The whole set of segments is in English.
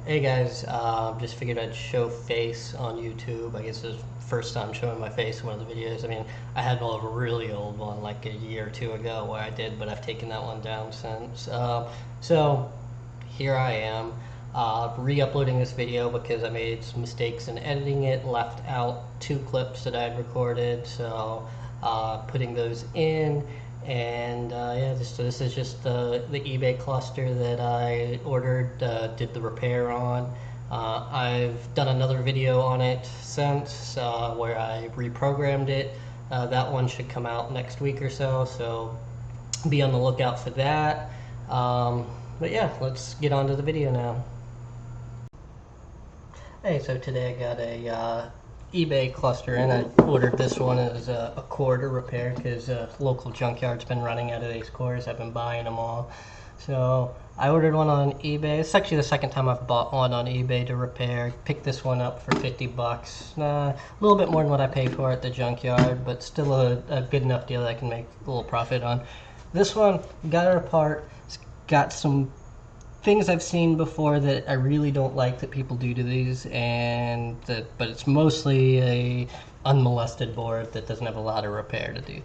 Hey guys, just figured I'd show face on YouTube. I guess it's the first time showing my face in one of the videos. I mean, I had a really old one like a year or two ago where I did, but I've taken that one down since. So here I am, re-uploading this video because I made some mistakes in editing it, left out two clips that I had recorded, so putting those in. And yeah, this is just the eBay cluster that I ordered, did the repair on. I've done another video on it since where I reprogrammed it. That one should come out next week or so be on the lookout for that. But yeah, let's get on to the video now. Hey, so today I got a eBay cluster and I ordered this one as a core to repair because local junkyard's been running out of these cores. I've been buying them all. So I ordered one on eBay. It's actually the second time I've bought one on eBay to repair. Picked this one up for 50 bucks. A little bit more than what I paid for at the junkyard, but still a good enough deal that I can make a little profit on. This one, got it apart. It's got some things I've seen before that I really don't like that people do to these, but it's mostly a unmolested board that doesn't have a lot of repair to do.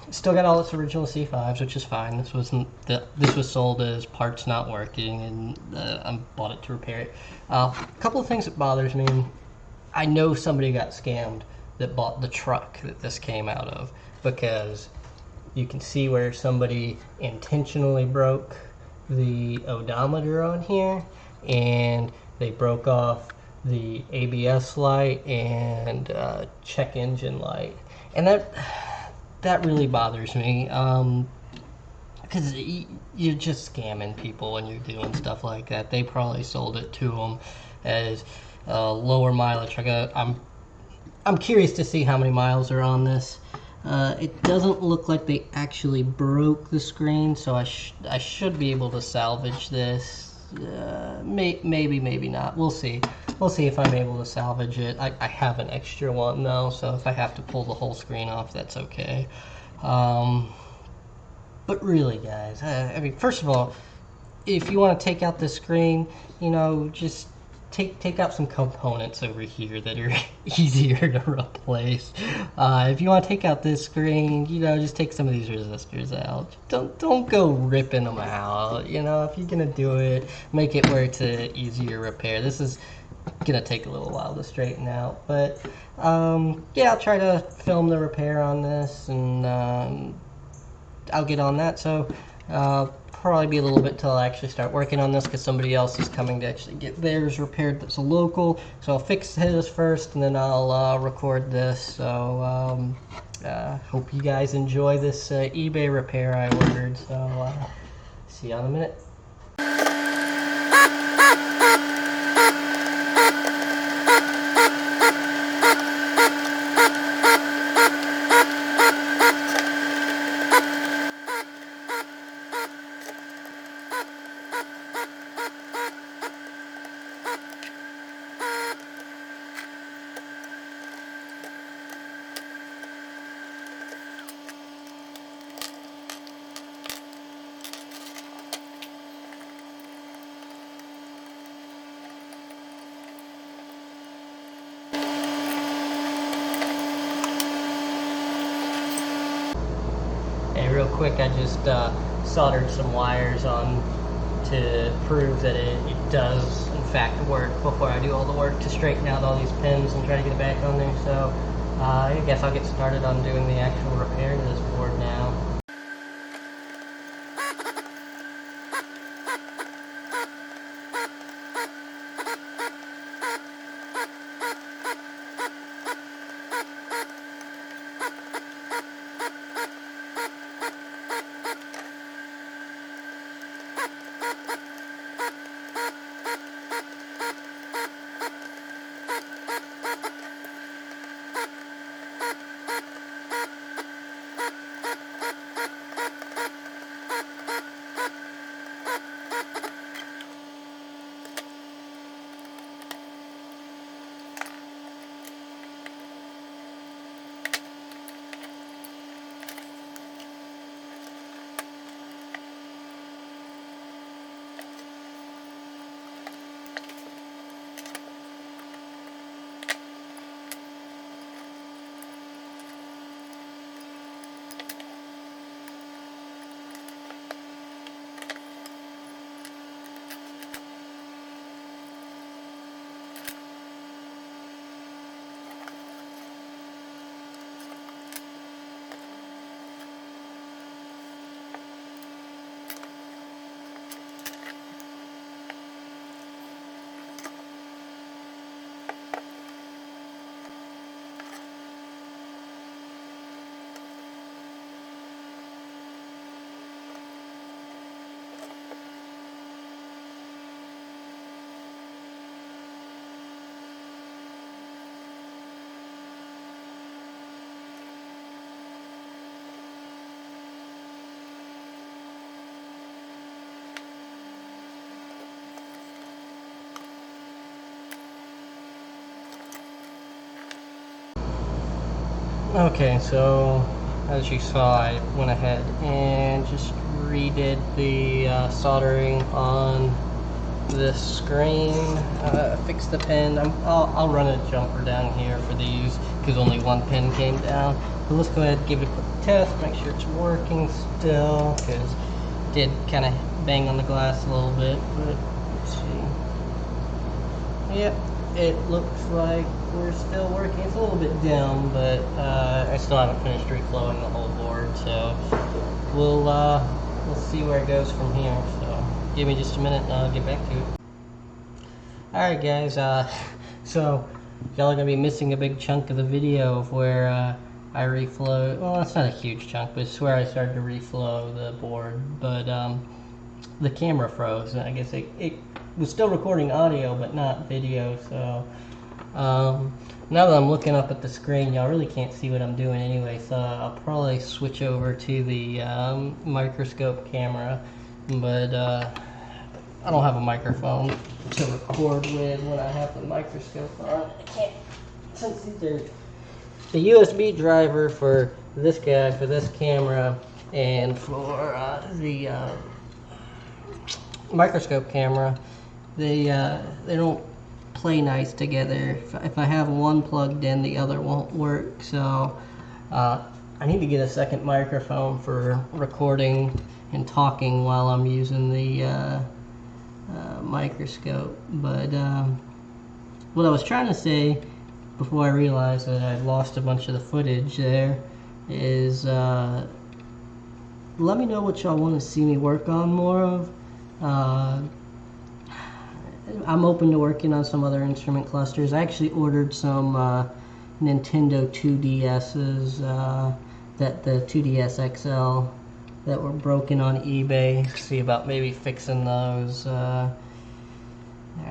Still got all its original C5s, which is fine. This was sold as parts not working, and I bought it to repair it. A couple of things that bothers me. I know somebody got scammed that bought the truck that this came out of, because you can see where somebody intentionally broke the odometer on here, and they broke off the ABS light and check engine light, and that really bothers me, because you're just scamming people when you're doing stuff like that. They probably sold it to them as lower mileage. I'm curious to see how many miles are on this. It doesn't look like they actually broke the screen, so I should be able to salvage this. Maybe not. We'll see. We'll see if I'm able to salvage it. I have an extra one though, so if I have to pull the whole screen off, that's okay. But really, guys, I mean, first of all, if you want to take out the screen, just take out some components over here that are easier to replace. If you want to take out this screen, just take some of these resistors out. Don't go ripping them out. If you're gonna do it, make it where it's an easier repair. This is gonna take a little while to straighten out, but yeah, I'll try to film the repair on this, and I'll get on that. So probably be a little bit till I actually start working on this, because somebody else is coming to actually get theirs repaired that's a local. So I'll fix his first, and then I'll record this. So hope you guys enjoy this eBay repair I ordered. So see you in a minute. Hey, real quick, I just soldered some wires on to prove that it does in fact work before I do all the work to straighten out all these pins and try to get it back on there. So I guess I'll get started on doing the actual repair to this board now. Okay, so as you saw, I went ahead and just redid the soldering on this screen, fixed the pin. I'll run a jumper down here for these because only one pin came down. But let's go ahead and give it a quick test, make sure it's working still, because it did kind of bang on the glass a little bit. But let's see. Yep, it looks like we're still working. It's a little bit dim, but I still haven't finished reflowing the whole board, so we'll see where it goes from here. So give me just a minute and I'll get back to it. Alright guys, so y'all are going to be missing a big chunk of the video of where I reflow. Well, it's not a huge chunk, but it's where I started to reflow the board. But the camera froze, and I guess it was still recording audio but not video. So now that I'm looking up at the screen, y'all really can't see what I'm doing anyway, so I'll probably switch over to the microscope camera. But I don't have a microphone to record with when I have the microscope on. I can't, since the USB driver for this guy, for this camera, and for the microscope camera, they don't play nice together. If I have one plugged in, the other won't work. So I need to get a second microphone for recording and talking while I'm using the microscope. But what I was trying to say before I realized that I'd lost a bunch of the footage there is let me know what y'all want to see me work on more of. I'm open to working on some other instrument clusters. I actually ordered some Nintendo 2DS's, that the 2DS XL that were broken on eBay. See about maybe fixing those. I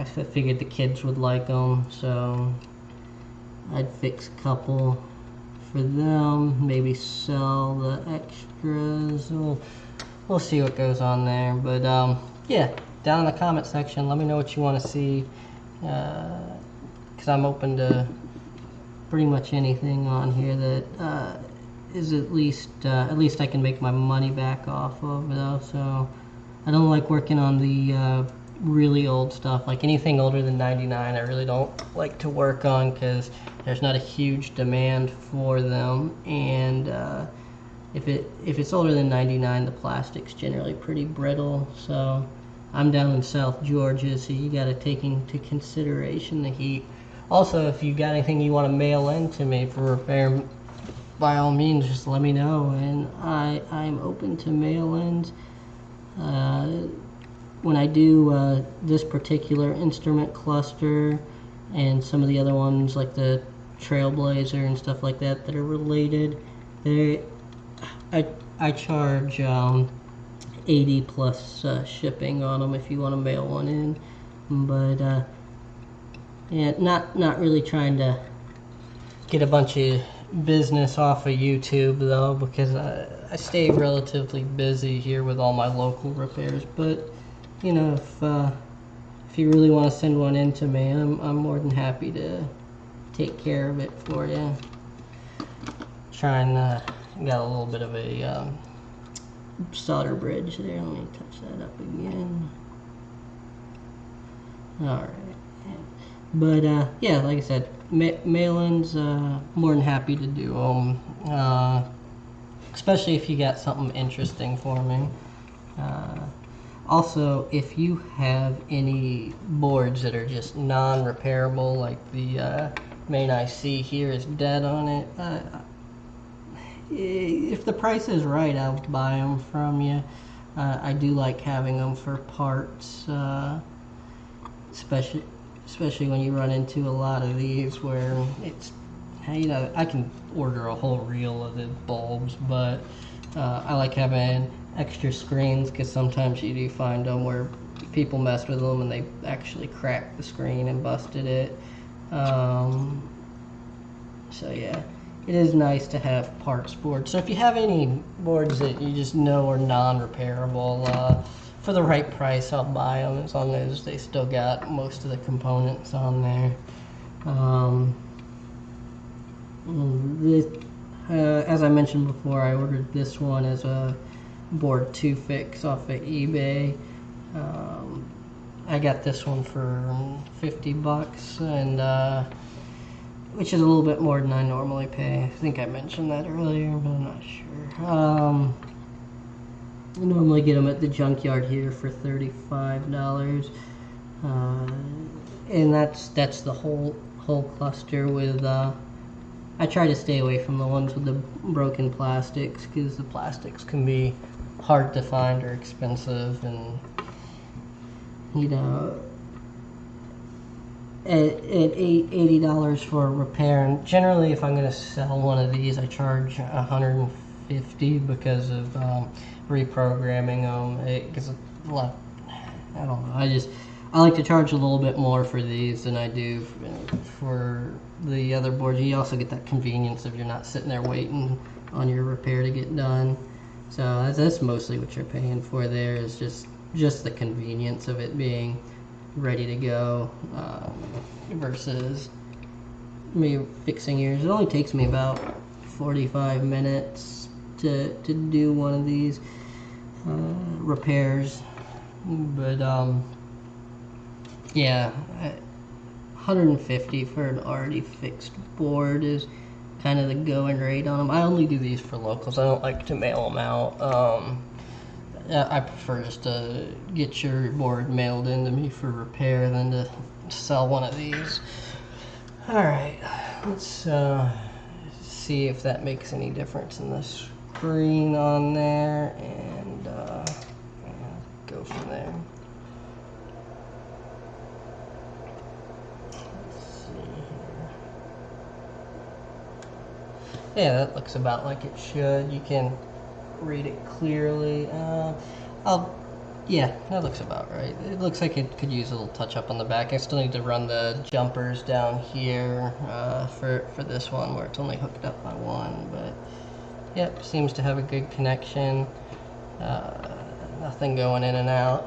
figured the kids would like them, so I'd fix a couple for them, maybe sell the extras. We'll see what goes on there. But yeah, down in the comment section, let me know what you want to see, because I'm open to pretty much anything on here that is at least I can make my money back off of, though. So I don't like working on the really old stuff. Like anything older than 99, I really don't like to work on because there's not a huge demand for them, and if it's older than 99, the plastic's generally pretty brittle. So I'm down in South Georgia, so you got to take into consideration the heat. Also, if you got anything you want to mail in to me for repair, by all means, just let me know, and I'm open to mail-ins. When I do this particular instrument cluster and some of the other ones like the Trailblazer and stuff like that that are related, I charge 80 plus shipping on them if you want to mail one in. But yeah, not really trying to get a bunch of business off of YouTube though, because I stay relatively busy here with all my local repairs. But you know, if you really want to send one in to me, I'm more than happy to take care of it for you. Got a little bit of a solder bridge there. Let me touch that up again. Alright. But yeah, like I said, mail-ins, more than happy to do them, especially if you got something interesting for me. Also, if you have any boards that are just non-repairable, like the main IC here is dead on it, if the price is right, I'll buy them from you. I do like having them for parts, especially when you run into a lot of these where it's, you know, I can order a whole reel of the bulbs, but I like having extra screens because sometimes you do find them where people messed with them and they actually cracked the screen and busted it. So yeah, it is nice to have parts boards. So if you have any boards that you just know are non-repairable, for the right price, I'll buy them as long as they still got most of the components on there. as I mentioned before, I ordered this one as a board 2 fix off of eBay. I got this one for 50 bucks, and which is a little bit more than I normally pay. I think I mentioned that earlier, but I'm not sure. I normally get them at the junkyard here for $35, and that's the whole cluster with. I try to stay away from the ones with the broken plastics because the plastics can be hard to find or expensive, and you know, at $80 for a repair. And generally, if I'm going to sell one of these, I charge $150 because of reprogramming them. It gets a lot. I don't know. I like to charge a little bit more for these than I do for the other boards. You also get that convenience if you're not sitting there waiting on your repair to get done. So that's mostly what you're paying for there, is just the convenience of it being ready to go, versus me fixing yours. It only takes me about 45 minutes to do one of these repairs, but yeah, 150 for an already fixed board is kind of the going rate on them. I only do these for locals. I don't like to mail them out. I prefer just to get your board mailed into me for repair than to sell one of these. Alright, let's see if that makes any difference in the screen on there, and go from there. Yeah, that looks about like it should. You can read it clearly. Yeah, that looks about right. It looks like it could use a little touch up on the back. I still need to run the jumpers down here for this one, where it's only hooked up by one, but yep, seems to have a good connection. Nothing going in and out.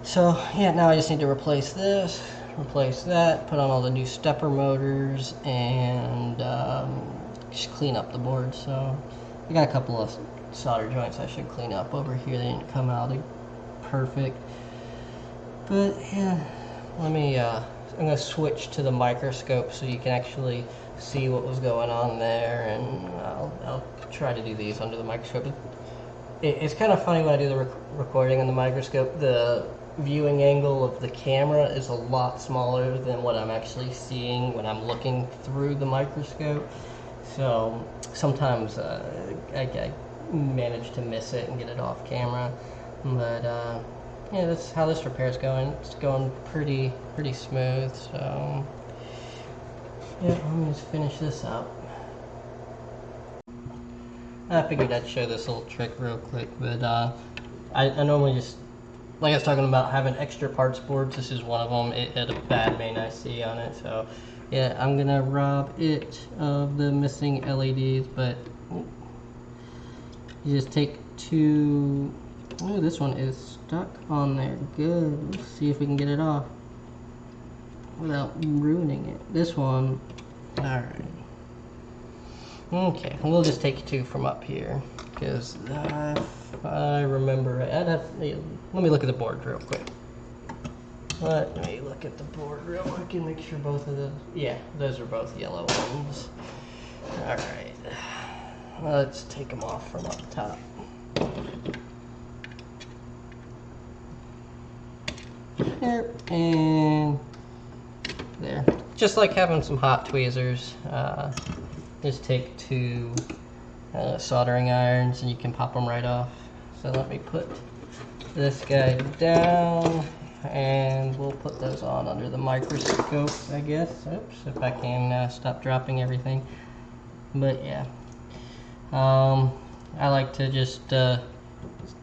So yeah, now I just need to replace this, replace that, put on all the new stepper motors, and just clean up the board. So I got a couple of solder joints I should clean up over here. They didn't come out perfect, but yeah, let me I'm gonna switch to the microscope so you can actually see what was going on there, and I'll try to do these under the microscope. It's kind of funny when I do the recording on the microscope. The viewing angle of the camera is a lot smaller than what I'm actually seeing when I'm looking through the microscope. So sometimes I manage to miss it and get it off camera. But yeah, that's how this repair is going. It's going pretty smooth. So yeah, let me just finish this up. I figured I'd show this little trick real quick, but I normally just, like I was talking about having extra parts boards, this is one of them. It had a bad main IC on it, so yeah, I'm gonna rob it of the missing LEDs, but you just take two. Oh, this one is stuck on there. Good. Let's see if we can get it off without ruining it. This one, alright. Okay, we'll just take two from up here, because if I remember it, let me look at the board real quick. Let me look at the board real quick and make sure both of yeah, those are both yellow ones. Alright, let's take them off from up top. There, and there. Just like having some hot tweezers. Just take two soldering irons and you can pop them right off. So let me put this guy down, and we'll put those on under the microscope, I guess. Oops, if I can stop dropping everything. But yeah, I like to just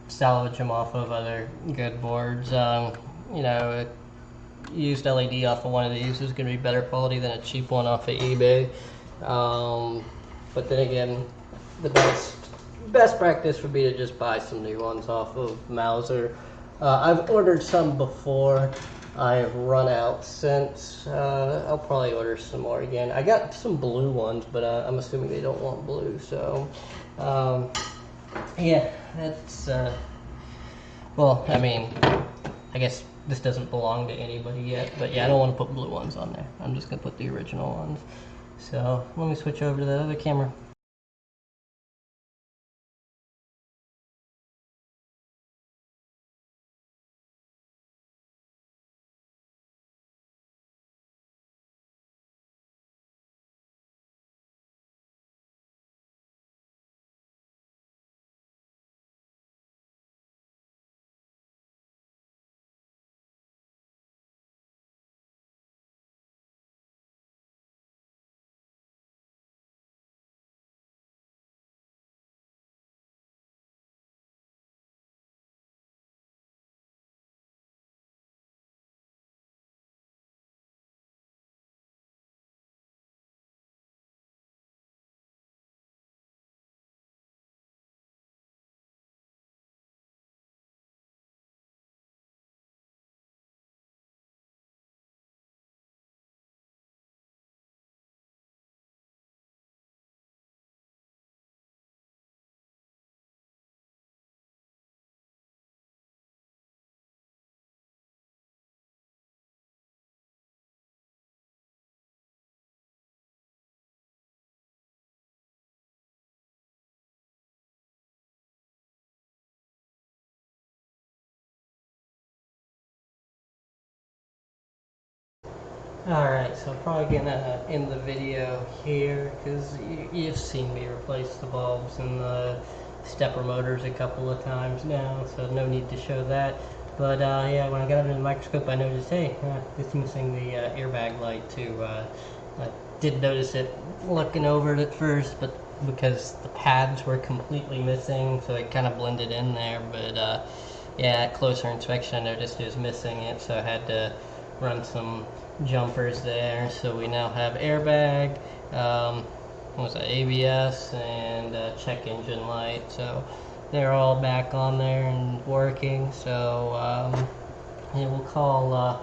salvage them off of other good boards. You know, a used LED off of one of these is going to be better quality than a cheap one off of eBay. But then again, the best practice would be to just buy some new ones off of Mauser. I've ordered some before, I've run out since. I'll probably order some more again. I got some blue ones, but I'm assuming they don't want blue. So, yeah, that's. Well, I mean, I guess this doesn't belong to anybody yet, but yeah, I don't want to put blue ones on there. I'm just gonna put the original ones. So let me switch over to the other camera. Alright, so I'm probably gonna end the video here because you've seen me replace the bulbs and the stepper motors a couple of times now, so no need to show that. But yeah, when I got under the microscope, I noticed, hey, it's missing the airbag light too. I did notice it looking over it at first, but because the pads were completely missing, so it kind of blended in there. But yeah, at closer inspection, I noticed it was missing it, so I had to run some jumpers there. So we now have airbag, what was that, ABS, and check engine light. So they're all back on there and working. So yeah, we'll call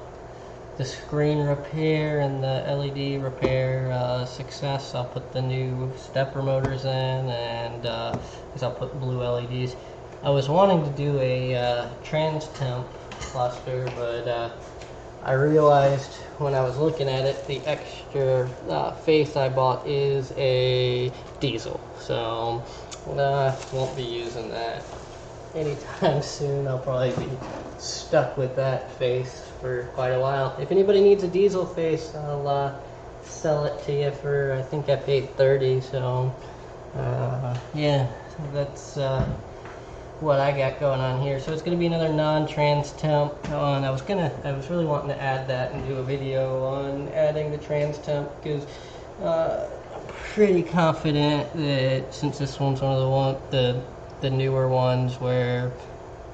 the screen repair and the LED repair success. I'll put the new stepper motors in, and because I'll put blue LEDs. I was wanting to do a trans temp cluster, but I realized when I was looking at it, the extra face I bought is a diesel, so won't be using that anytime soon. I'll probably be stuck with that face for quite a while. If anybody needs a diesel face, I'll sell it to you for, I think I paid $30, so yeah, that's what I got going on here. So it's going to be another non-trans temp on. I was really wanting to add that and do a video on adding the trans temp, because I'm pretty confident that since this one's one of the newer ones where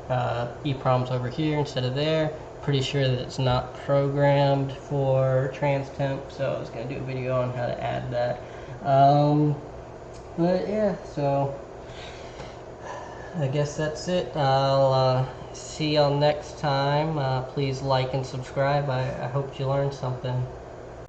EEPROM's over here instead of there, pretty sure that it's not programmed for trans temp, so I was going to do a video on how to add that. But yeah, so I guess that's it. I'll see y'all next time. Please like and subscribe. I hope you learned something.